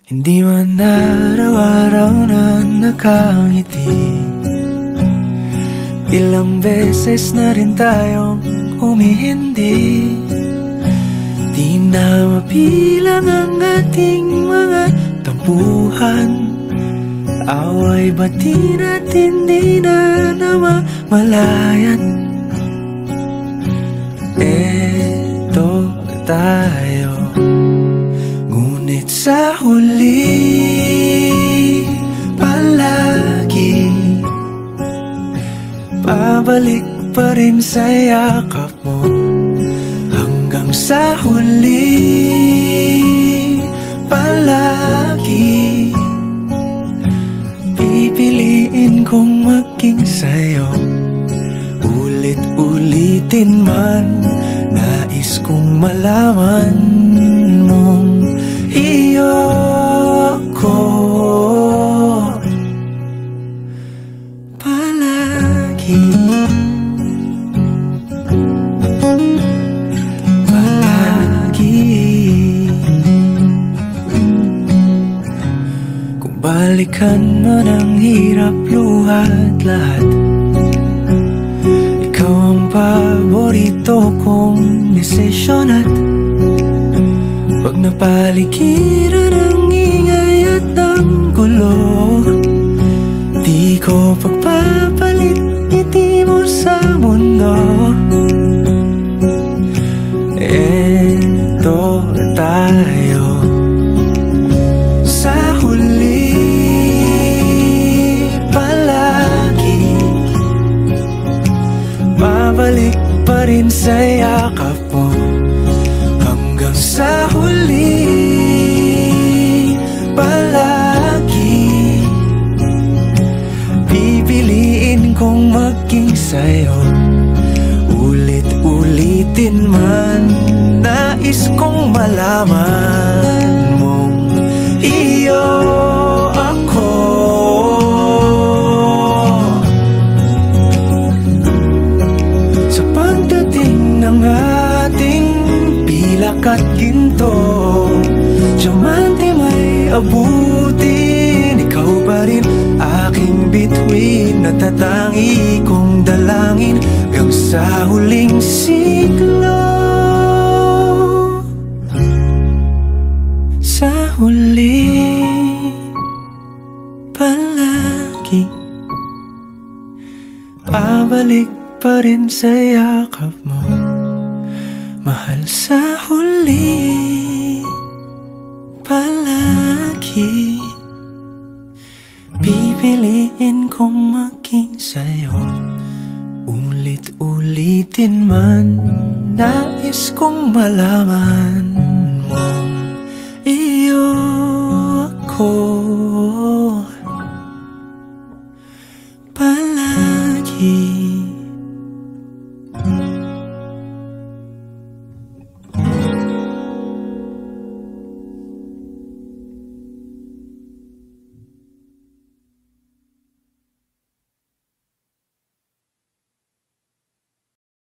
Hindi man araw-araw na nakangiti, ilang beses na rin tayong humihindi. Di na mabilang ang ating mga tampuhan, away bati natin di na namamalayan. Eto tayo, ngunit sa huli palagi pabalik pa rin sa yakap mo. Hanggang sa huli palagi pipiliin kong maging sa'yo. Ulit-ulitin man, nais kong malaman mong iyo ko palagi. Kung balikan man ang hirap, luhat lahat, ikaw ang paborito kong desisyon. At pag napaligiran ang ingay at ang gulo, di ko pagpapalit ngiti mo sa mundo. Eto tayo, sa huli palagi babalik pa rin sa yakap mo. Hanggang sa huli palagi pipiliin kong maging sa'yo. Ulit-ulitin man, nais kong malaman mong iyo ako. Sa pagdating ng ating pilak at ginto, diamante may abutin, ikaw pa rin aking bituin. Natatangi kong dalangin hanggang sa huling siglo. Sa huli palagi pabalik pa rin sa yakap mo, mahal. Sa huli palagi pipiliin kong maging sa'yo. Ulit-ulitin man, nais kong malaman mong iyo ako palagi.